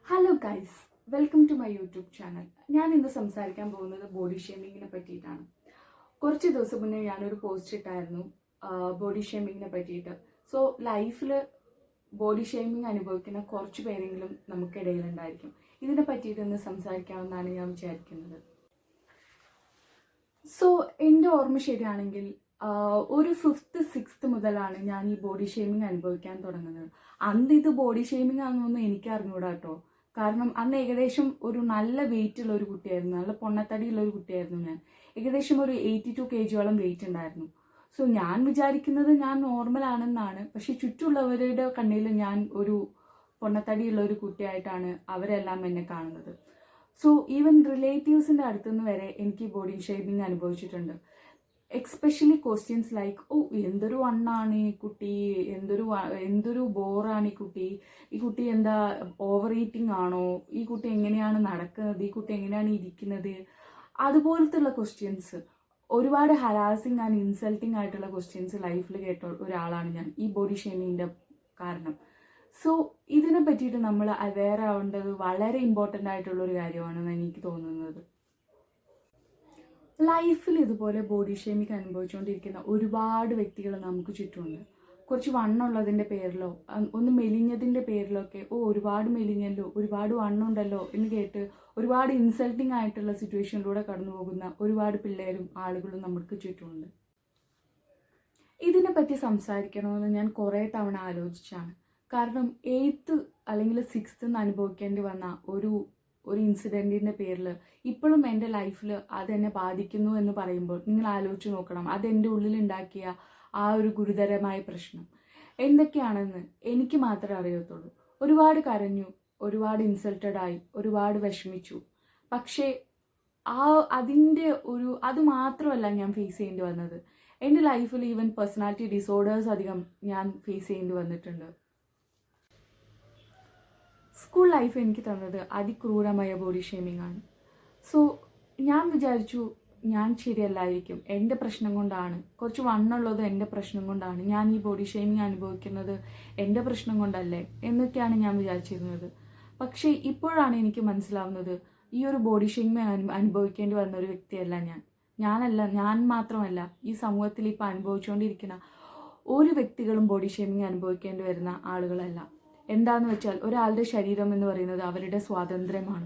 Hello guys, welcome to my YouTube channel. ഞാൻ ഇന്ന് സംസാരിക്കാൻ പോകുന്നത് ബോഡി ഷേമിങ്ങിനെ പറ്റിയിട്ടാണ്. കുറച്ച് ദിവസം മുന്നേ ഞാനൊരു പോസ്റ്റ് ഇട്ടായിരുന്നു ബോഡി ഷേമിങ്ങിനെ പറ്റിയിട്ട്. സോ ലൈഫിൽ ബോഡി ഷേമിങ് അനുഭവിക്കുന്ന കുറച്ച് പേരെങ്കിലും നമുക്കിടയിലുണ്ടായിരിക്കും. ഇതിനെ പറ്റിയിട്ട് ഇന്ന് സംസാരിക്കാമെന്നാണ് ഞാൻ വിചാരിക്കുന്നത്. സോ എൻ്റെ ഓർമ്മ ശരിയാണെങ്കിൽ ഒരു 5th 6th മുതലാണ് ഞാൻ ഈ ബോഡി ഷേമിങ് അനുഭവിക്കാൻ തുടങ്ങുന്നത്. അന്ന് ഇത് ബോഡി ഷേമിങ് ആണെന്നൊന്നും എനിക്ക് അറിഞ്ഞൂടാ കേട്ടോ. കാരണം അന്ന് ഏകദേശം ഒരു നല്ല വെയിറ്റ് ഉള്ള ഒരു കുട്ടിയായിരുന്നു, നല്ല പൊണ്ണത്തടിയുള്ള ഒരു കുട്ടിയായിരുന്നു ഞാൻ. ഏകദേശം ഒരു 82 kg വെയിറ്റ് ഉണ്ടായിരുന്നു. സോ ഞാൻ വിചാരിക്കുന്നത് ഞാൻ നോർമൽ ആണെന്നാണ്. പക്ഷെ ചുറ്റുമുള്ളവരുടെ കണ്ണിൽ ഞാൻ ഒരു പൊണ്ണത്തടിയുള്ള ഒരു കുട്ടിയായിട്ടാണ് അവരെല്ലാം എന്നെ കാണുന്നത്. സോ ഈവൻ റിലേറ്റീവ്സിൻ്റെ അടുത്തുനിന്ന് വരെ എനിക്ക് ബോഡി ഷേമിങ് അനുഭവിച്ചിട്ടുണ്ട്. എക്സ്പെഷ്യലി ക്വസ്റ്റ്യൻസ് ലൈക്ക്, ഓ എന്തൊരു വണ്ണാണ് ഈ കുട്ടി, എന്തൊരു ബോറാണ് ഈ കുട്ടി എന്താ ഓവർ ഈറ്റിംഗ് ആണോ, ഈ കുട്ടി എങ്ങനെയാണ് നടക്കുന്നത്, ഈ കുട്ടി എങ്ങനെയാണ് ഇരിക്കുന്നത്, അതുപോലത്തുള്ള ക്വസ്റ്റ്യൻസ്. ഒരുപാട് ഹരാസിങ് ആൻഡ് ഇൻസൾട്ടിങ് ആയിട്ടുള്ള ക്വസ്റ്റ്യൻസ് ലൈഫിൽ കേട്ട ഒരാളാണ് ഞാൻ ഈ ബോഡി ഷേമിങ്ങിൻ്റെ കാരണം. സോ ഇതിനെ പറ്റിയിട്ട് നമ്മൾ അവെയർ ആവേണ്ടത് വളരെ ഇമ്പോർട്ടൻ്റ് ആയിട്ടുള്ളൊരു കാര്യമാണെന്ന് എനിക്ക് തോന്നുന്നത്. ലൈഫിൽ ഇതുപോലെ ബോഡി ഷേമിങ് അനുഭവിച്ചുകൊണ്ടിരിക്കുന്ന ഒരുപാട് വ്യക്തികൾ നമുക്ക് ചുറ്റുമുണ്ട്. കുറച്ച് വണ്ണുള്ളതിൻ്റെ പേരിലോ ഒന്ന് മെലിഞ്ഞതിൻ്റെ പേരിലോ ഒക്കെ, ഓ ഒരുപാട് മെലിഞ്ഞല്ലോ, ഒരുപാട് വണ്ണുണ്ടല്ലോ എന്ന് കേട്ട് ഒരുപാട് ഇൻസൾട്ടിങ് ആയിട്ടുള്ള സിറ്റുവേഷനിലൂടെ കടന്നു പോകുന്ന ഒരുപാട് പിള്ളേരും ആളുകളും നമുക്ക് ചുറ്റുമുണ്ട്. ഇതിനെപ്പറ്റി സംസാരിക്കണമെന്ന് ഞാൻ കുറേ തവണ ആലോചിച്ചാണ്. കാരണം 8th അല്ലെങ്കിൽ 6th അനുഭവിക്കേണ്ടി വന്ന ഒരു ഇൻസിഡൻറ്റിൻ്റെ പേരിൽ ഇപ്പോഴും എൻ്റെ ലൈഫിൽ അതെന്നെ ബാധിക്കുന്നു എന്ന് പറയുമ്പോൾ നിങ്ങൾ ആലോചിച്ച് നോക്കണം, അതെൻ്റെ ഉള്ളിലുണ്ടാക്കിയ ആ ഒരു ഗുരുതരമായ പ്രശ്നം എന്തൊക്കെയാണെന്ന് എനിക്ക് മാത്രമേ അറിയത്തുള്ളൂ. ഒരുപാട് കരഞ്ഞു, ഒരുപാട് ഇൻസൾട്ടഡായി, ഒരുപാട് വിഷമിച്ചു. പക്ഷേ അത് മാത്രമല്ല ഞാൻ ഫേസ് ചെയ്യേണ്ടി വന്നത്. എൻ്റെ ലൈഫിൽ ഈവൻ പേഴ്സണാലിറ്റി ഡിസോർഡേഴ്സ് അധികം ഞാൻ ഫേസ് ചെയ്യേണ്ടി വന്നിട്ടുണ്ട്. സ്കൂൾ ലൈഫ് എനിക്ക് തന്നത് അതിക്രൂരമായ ബോഡി ഷേമിംഗ് ആണ്. സോ ഞാൻ വിചാരിച്ചു ഞാൻ ശരിയല്ലായിരിക്കും, എൻ്റെ പ്രശ്നം കൊണ്ടാണ്, കുറച്ച് വണ്ണുള്ളത് എൻ്റെ പ്രശ്നം കൊണ്ടാണ്, ഞാൻ ഈ ബോഡി ഷേമിംഗ് അനുഭവിക്കുന്നത് എൻ്റെ പ്രശ്നം കൊണ്ടല്ലേ എന്നൊക്കെയാണ് ഞാൻ വിചാരിച്ചിരുന്നത്. പക്ഷേ ഇപ്പോഴാണ് എനിക്ക് മനസ്സിലാവുന്നത്, ഈ ഒരു ബോഡി ഷേമിംഗ് അനുഭവിക്കേണ്ടി വന്ന ഒരു വ്യക്തിയല്ല ഞാൻ മാത്രമല്ല, ഈ സമൂഹത്തിൽ ഇപ്പോൾ അനുഭവിച്ചുകൊണ്ടിരിക്കുന്ന ഒരു വ്യക്തികളും ബോഡി ഷേമിംഗ് അനുഭവിക്കേണ്ടി വരുന്ന ആളുകളല്ല. എന്താന്ന് വെച്ചാൽ ഒരാളുടെ ശരീരം എന്ന് പറയുന്നത് അവരുടെ സ്വാതന്ത്ര്യമാണ്.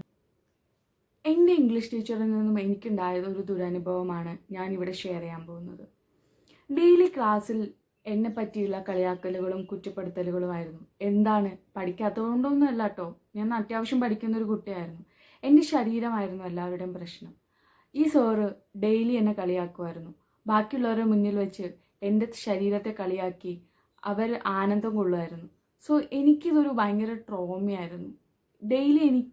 എൻ്റെ ഇംഗ്ലീഷ് ടീച്ചറിൽ നിന്നും എനിക്കുണ്ടായത് ഒരു ദുരനുഭവമാണ് ഞാൻ ഇവിടെ ഷെയർ ചെയ്യാൻ പോകുന്നത്. ഡെയിലി ക്ലാസ്സിൽ എന്നെ പറ്റിയുള്ള കളിയാക്കലുകളും കുറ്റപ്പെടുത്തലുകളുമായിരുന്നു. എന്താണ്, പഠിക്കാത്തതുകൊണ്ടൊന്നും അല്ല കേട്ടോ, ഞാൻ അത്യാവശ്യം പഠിക്കുന്ന ഒരു കുട്ടിയായിരുന്നു. എൻ്റെ ശരീരമായിരുന്നു എല്ലാവരുടെയും പ്രശ്നം. ഈ സാറ് ഡെയിലി എന്നെ കളിയാക്കുമായിരുന്നു. ബാക്കിയുള്ളവരുടെ മുന്നിൽ വെച്ച് എൻ്റെ ശരീരത്തെ കളിയാക്കി അവർ ആനന്ദം കൊള്ളുമായിരുന്നു. സോ എനിക്കിതൊരു ഭയങ്കര ട്രോമയായിരുന്നു. ഡെയിലി എനിക്ക്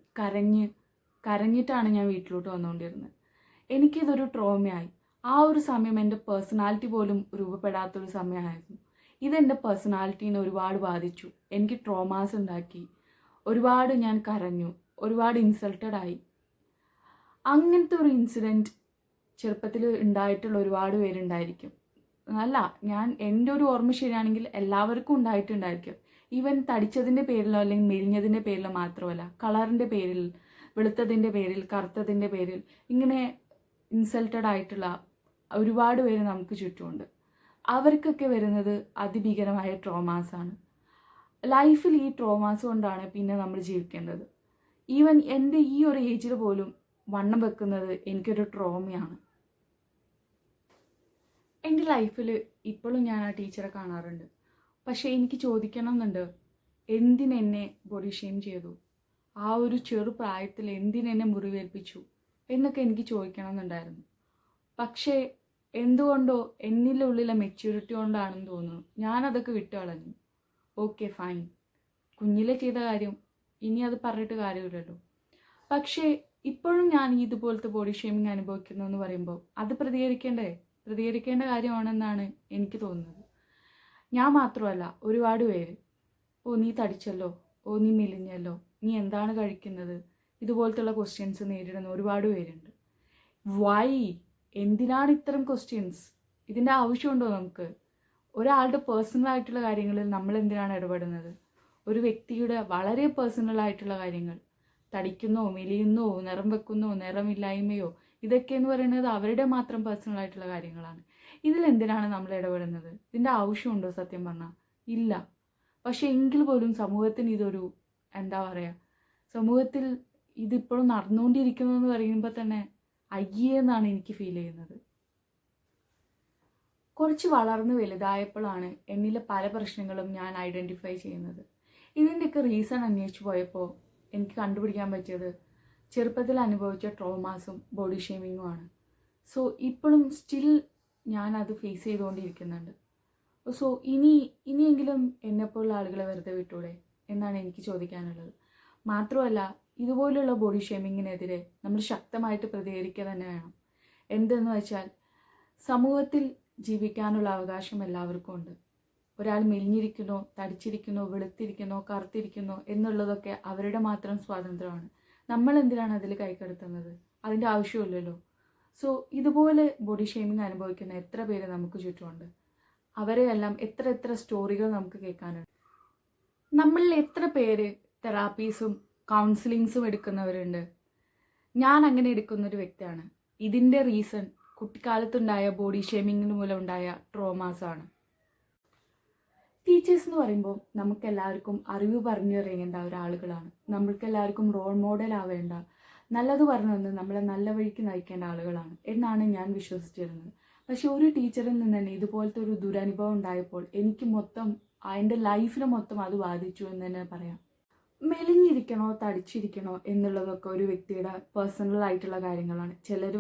കരഞ്ഞിട്ടാണ് ഞാൻ വീട്ടിലോട്ട് വന്നുകൊണ്ടിരുന്നത്. എനിക്കിതൊരു ട്രോമയായി. ആ ഒരു സമയം എൻ്റെ പേഴ്സണാലിറ്റി പോലും രൂപപ്പെടാത്തൊരു സമയമായിരുന്നു. ഇതെൻ്റെ പേഴ്സണാലിറ്റീനെ ഒരുപാട് ബാധിച്ചു, എനിക്ക് ട്രോമാസ് ഉണ്ടാക്കി. ഒരുപാട് ഞാൻ കരഞ്ഞു, ഒരുപാട് ഇൻസൾട്ടഡായി. അങ്ങനത്തെ ഒരു ഇൻസിഡൻറ്റ് ചെറുപ്പത്തിൽ ഉണ്ടായിട്ടുള്ള ഒരുപാട് പേരുണ്ടായിരിക്കും. എൻ്റെ ഒരു ഓർമ്മ ശരിയാണെങ്കിൽ എല്ലാവർക്കും ഉണ്ടായിട്ടുണ്ടായിരിക്കും. ഈവൻ തടിച്ചതിൻ്റെ പേരിലോ അല്ലെങ്കിൽ മെലിഞ്ഞതിൻ്റെ പേരിലോ മാത്രമല്ല, കളറിൻ്റെ പേരിൽ, വെളുത്തതിൻ്റെ പേരിൽ, കറുത്തതിൻ്റെ പേരിൽ ഇങ്ങനെ ഇൻസൾട്ടഡ് ആയിട്ടുള്ള ഒരുപാട് പേര് നമുക്ക് ചുറ്റുമുണ്ട്. അവർക്കൊക്കെ വരുന്നത് അതിഭീകരമായ ട്രോമാസാണ്. ലൈഫിൽ ഈ ട്രോമാസ് കൊണ്ടാണ് പിന്നെ നമ്മൾ ജീവിക്കേണ്ടത്. ഈവൻ എൻ്റെ ഈ ഒരു ഏജിൽ പോലും വണ്ണം വെക്കുന്നത് എനിക്കൊരു ട്രോമയാണ്. എൻ്റെ ലൈഫിൽ ഇപ്പോഴും ഞാൻ ആ ടീച്ചറെ കാണാറുണ്ട്. പക്ഷേ എനിക്ക് ചോദിക്കണം എന്നുണ്ട്, എന്തിനെന്നെ ബോഡി ഷെയിം ചെയ്തു, ആ ഒരു ചെറുപ്രായത്തിൽ എന്തിനെന്നെ മുറിവേൽപ്പിച്ചു എന്നൊക്കെ എനിക്ക് ചോദിക്കണം എന്നുണ്ടായിരുന്നു. പക്ഷേ എന്തുകൊണ്ടോ എന്നിലെ ഉള്ളിലെ മെച്യൂരിറ്റി കൊണ്ടാണെന്ന് തോന്നുന്നു ഞാനതൊക്കെ വിട്ടു കളഞ്ഞു. ഓക്കെ ഫൈൻ, കുഞ്ഞിലെ ചെയ്ത കാര്യം ഇനി അത് പറഞ്ഞിട്ട് കാര്യമില്ലല്ലോ. പക്ഷേ ഇപ്പോഴും ഞാൻ ഇതുപോലത്തെ ബോഡി ഷെയിമിങ് അനുഭവിക്കുന്നു എന്ന് പറയുമ്പോൾ അത് പ്രതികരിക്കേണ്ട കാര്യമാണെന്നാണ് എനിക്ക് തോന്നുന്നത്. ഞാൻ മാത്രമല്ല, ഒരുപാട് പേര്, ഓ നീ തടിച്ചല്ലോ, ഓ നീ മെലിഞ്ഞല്ലോ, നീ എന്താണ് കഴിക്കുന്നത്, ഇതുപോലത്തുള്ള ക്വസ്റ്റ്യൻസ് നേരിടുന്ന ഒരുപാട് പേരുണ്ട്. എന്തിനാണ് ഇത്തരം ക്വസ്റ്റ്യൻസ്? ഇതിൻ്റെ ആവശ്യമുണ്ടോ നമുക്ക്? ഒരാളുടെ പേഴ്സണൽ ആയിട്ടുള്ള കാര്യങ്ങളിൽ നമ്മൾ എന്തിനാണ് ഇടപെടുന്നത്? ഒരു വ്യക്തിയുടെ വളരെ പേഴ്സണൽ ആയിട്ടുള്ള കാര്യങ്ങൾ തടിക്കുന്നോ മെലിയുന്നോ നിറം വെക്കുന്നോ നിറമില്ലായ്മയോ ഇതൊക്കെ എന്ന് പറയുന്നത് അവരുടെ മാത്രം പേഴ്സണൽ ആയിട്ടുള്ള കാര്യങ്ങളാണ്. ഇതിലെന്തിനാണ് നമ്മൾ ഇടപെടുന്നത്? ഇതിൻ്റെ ആവശ്യമുണ്ടോ സത്യം പറഞ്ഞാൽ? ഇല്ല. പക്ഷെ എങ്കിൽ പോലും സമൂഹത്തിന് ഇതൊരു എന്താ പറയുക, സമൂഹത്തിൽ ഇതിപ്പോഴും നടന്നുകൊണ്ടിരിക്കുന്നു എന്ന് പറയുമ്പോൾ തന്നെ അയ്യേ എന്നാണ് എനിക്ക് ഫീൽ ചെയ്യുന്നത്. കുറച്ച് വളർന്ന് വലുതായപ്പോഴാണ് എന്നിലെ പല പ്രശ്നങ്ങളും ഞാൻ ഐഡൻറ്റിഫൈ ചെയ്യുന്നത്. ഇതിൻ്റെയൊക്കെ റീസൺ അന്വേഷിച്ച് പോയപ്പോൾ എനിക്ക് കണ്ടുപിടിക്കാൻ പറ്റിയത് ചെറുപ്പത്തിൽ അനുഭവിച്ച ട്രോമാസും ബോഡി ഷേമിങ്ങുമാണ്. സോ ഇപ്പോഴും സ്റ്റിൽ ഞാനത് ഫേസ് ചെയ്തുകൊണ്ടിരിക്കുന്നുണ്ട്. സോ ഇനിയെങ്കിലും എന്നെപ്പോലുള്ള ആളുകളെ വെറുതെ വിട്ടൂടെ എന്നാണ് എനിക്ക് ചോദിക്കാനുള്ളത്. മാത്രമല്ല, ഇതുപോലുള്ള ബോഡി ഷേമിങ്ങിനെതിരെ നമ്മൾ ശക്തമായിട്ട് പ്രതികരിക്കുക തന്നെ വേണം. എന്തെന്ന് വെച്ചാൽ, സമൂഹത്തിൽ ജീവിക്കാനുള്ള അവകാശം എല്ലാവർക്കും ഉണ്ട്. ഒരാൾ മെലിഞ്ഞിരിക്കുന്നോ തടിച്ചിരിക്കുന്നോ വെളുത്തിരിക്കുന്നോ കറുത്തിരിക്കുന്നോ എന്നുള്ളതൊക്കെ അവരുടെ മാത്രം സ്വാതന്ത്ര്യമാണ്. നമ്മൾ എന്തിനാണ് അതിൽ കൈകടത്തുന്നത്? അതിൻ്റെ ആവശ്യമില്ലല്ലോ. സോ ഇതുപോലെ ബോഡി ഷേമിങ് അനുഭവിക്കുന്ന എത്ര പേര് നമുക്ക് ചുറ്റുമുണ്ട്. അവരെയെല്ലാം എത്ര സ്റ്റോറികൾ നമുക്ക് കേൾക്കാനുണ്ട്. നമ്മളിൽ എത്ര പേര് തെറാപ്പീസും കൗൺസിലിങ്സും എടുക്കുന്നവരുണ്ട്? ഞാൻ അങ്ങനെ എടുക്കുന്നൊരു വ്യക്തിയാണ്. ഇതിൻ്റെ റീസൺ കുട്ടിക്കാലത്തുണ്ടായ ബോഡി ഷേമിങ്ങിന് മൂലം ഉണ്ടായ ട്രോമാസാണ്. ടീച്ചേഴ്സ് എന്ന് പറയുമ്പോൾ നമുക്കെല്ലാവർക്കും അറിവ് പറഞ്ഞറിയേണ്ട ഒരാളുകളാണ്. നമ്മൾക്കെല്ലാവർക്കും റോൾ മോഡൽ ആവേണ്ട, നല്ലത് പറഞ്ഞു തന്ന് നമ്മളെ നല്ല വഴിക്ക് നയിക്കേണ്ട ആളുകളാണ് എന്നാണ് ഞാൻ വിശ്വസിച്ചിരുന്നത്. പക്ഷെ ഒരു ടീച്ചറിൽ നിന്ന് തന്നെ ഇതുപോലത്തെ ഒരു ദുരനുഭവം ഉണ്ടായപ്പോൾ എനിക്ക് എൻ്റെ ലൈഫിനെ മൊത്തം അത് ബാധിച്ചു എന്ന് തന്നെ പറയാം. മെലിഞ്ഞിരിക്കണോ തടിച്ചിരിക്കണോ എന്നുള്ളതൊക്കെ ഒരു വ്യക്തിയുടെ പേഴ്സണൽ ആയിട്ടുള്ള കാര്യങ്ങളാണ്. ചിലർ